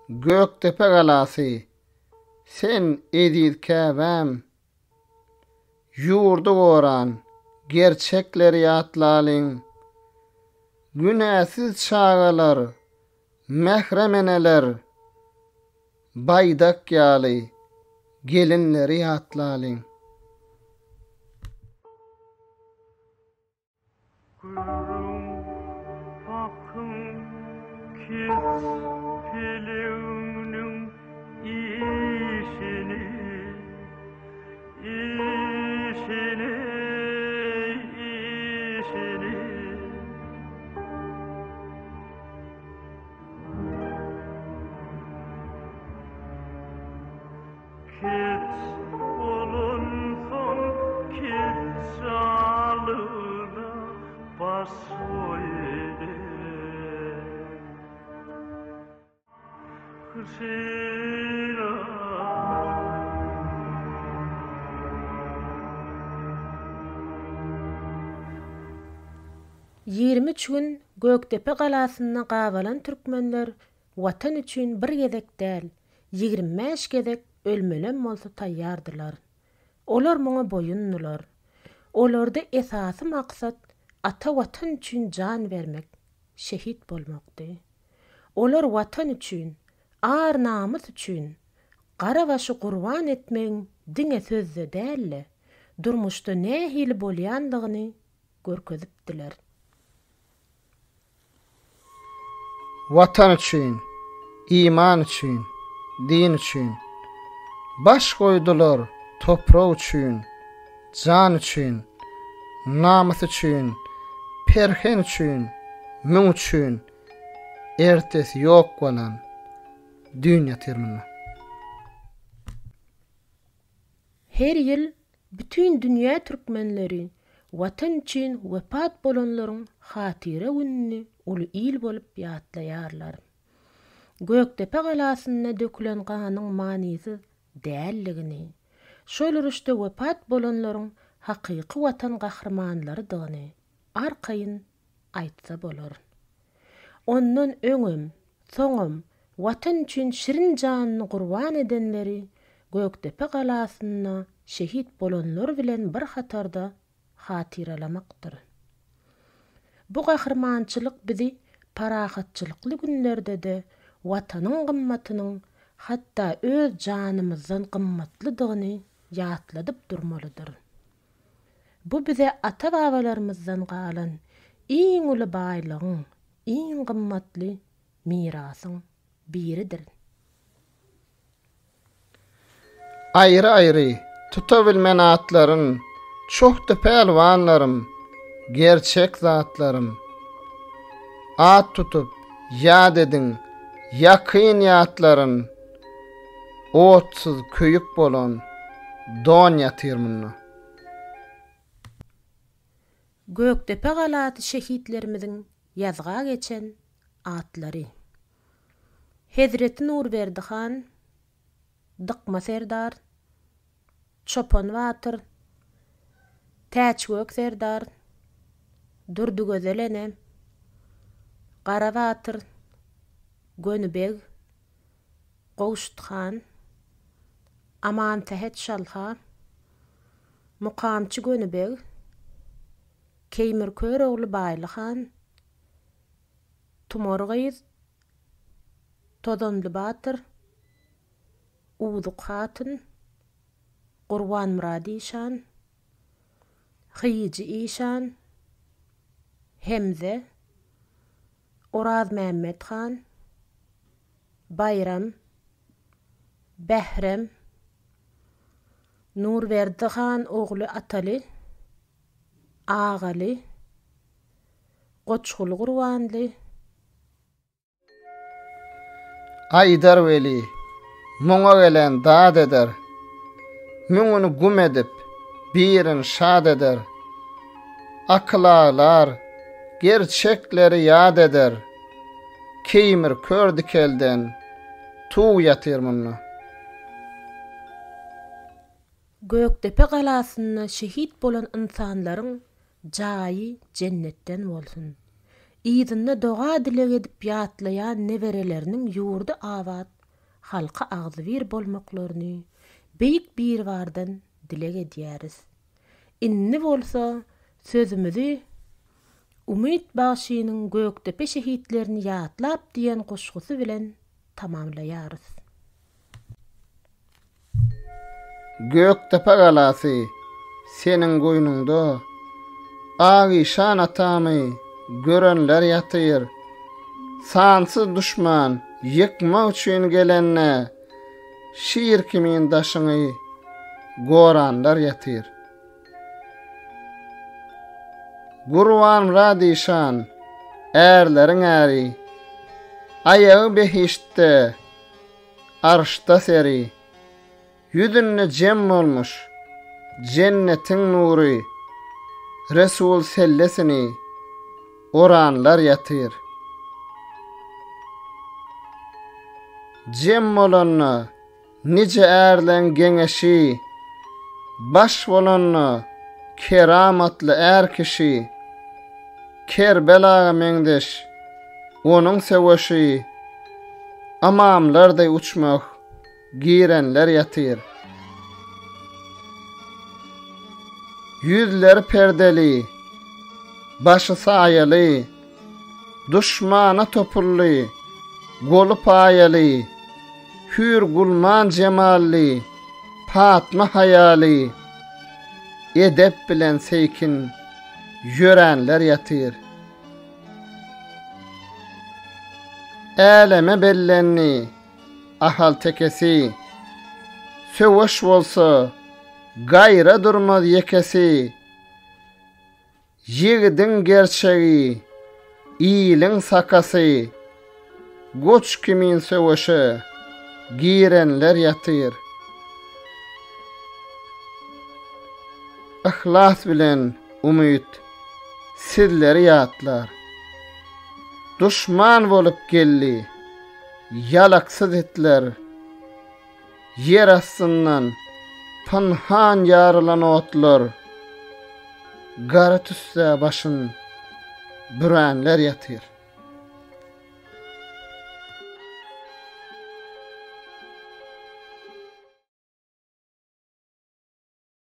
Göktepe galasy, sen edil käbäm. Yurdu goran, gerçekleri ýatlalyň. Günäsiz çağalar, mehremeneler, baydak ýaly, gelinleri ýatlalyň. Yirmi gün Göktepe galasyna gabalan türkmenler watan üçin bir gezek däl, 25 gezek ölmelen bolsa taýýardylar. Olar muňa boýundylar. Olarda esasy maksat ata watan üçin jan bermek, şehit bolmakdy. Olar watan üçin, ar namys üçin, gara başy gurban etmeň diňe sözde dälle, durmuşda nähili bolýandygyny görkezipdiler. Vatan üçün, iman üçün, din üçün, baş koydular toprağı üçün, can üçün, namus üçün, perhen üçün, mün üçün, ertesi yok olan dünya termini. Her yıl bütün dünya türkmenleri watan üçin wepat bolanlaryň hatire gününi uly il bolup ýatlaýarlar. Göktepe galasyna dökülen ganyň manysy dälligini, şol uruşda wepat bolanlaryň hakyky watan gahrmanlarydygyny arkaýyn aýtsa bolar. Ondan öňüm, soňum watan üçin şirin janyny gurban edenleri Göktepe galasyna şehit bolanlar bilen bir hatarda hatırlamakdyr. Bu gahrmançylyk bizi parahatçylykly günlerde de watanyň gymmatynyň hatda öz janymyzdan gymmatlydygyny ýatladyp durmalydyr. Bu bize ata-babalarymyzdan galan iň uly baýlygyň, iň gymmatly mirasyň biridir. Ayrı tutabilmen atlarım, çok da pelvanlarım, gerçek zatlarım. At tutup yad edin, yakın yatların, otsuz köyük bolon, don yatırmını. Göktepe galaty şehitlerimiziň ýazga geçen atlary. Hezreti Nurberdi han, Dıkma Serdar, Çopan Watyr, Täçgök Serdar, Durdugözelene, Gara Watyr, Gönübeg, Gowşuthan, Aman Tehet Şalha, Mukamçy Gönübeg, Keýmir Körogly Baýlyhan, Tumorgyz, Tozanly Batyr, Uwduk Hatyn, Gurban Murady Işan, Hyýjy Işan, Hemze, Oraz Mehmet Han, Bayram, Behrem, Nurberdi Han ogly Ataly, Ağaly, Goçgul Gurbanly, Aydar Veli, muňa gelen dad eder, müňüni gum edip, birin şad eder, aklalar, gerçekleri yad eder, keýmir kördük elden, tuğ yatırmını. Göktepe galasyna şehit bolan insanlaryň jaýy cennetten bolsun. ýygyny doga dilek edip ýatlaýan nebereleriniň ýurdu awat, halka agzy bir bolmaklaryny beýik bir bardan dilek edýäris. Inni bolsa sözümüzi Umyt başynyň Göktepe şehitlerini ýatlap diýen goşgusy bilen tamamlaýarys. Göktepe galasy seniň goýnunda Agişan atamy görenler ýatyr. Sansız düşman yıkmak üçin gelenne şiir kimin daşyny goranlar ýatyr. Gurwan radişan erleriň äri ayağı behişde arşda seri yüzünne cem olmuş cennetin nuri Resul sellesini oranlar ýatyr. Cem bolanna nice erlen geňeşi baş bolanna keramatly er kişi Kerbelaga meňdeş onuň seweşi amamlarday uçmak girenler ýatyr. Yüzleri perdeli başı saýaly düşmana topurly golu paýaly hür gulman cemalli Fatma hayaly edep bilen seykin ýörenler ýatyr. Eleme bellenni ahal tekesi söwüş bolsa gaýra durmaz ýekesi ýigidin gerçegi iýiliň sakasy goç kimin söwüşi girenler ýatyr. Ihlas bilen umyt sizleri ýatlar. Düşman bolup geldi, yalaksız etler. Yer astyndan panhan ýarılan otlar. Gara tüsse başyn bürenler ýatyr.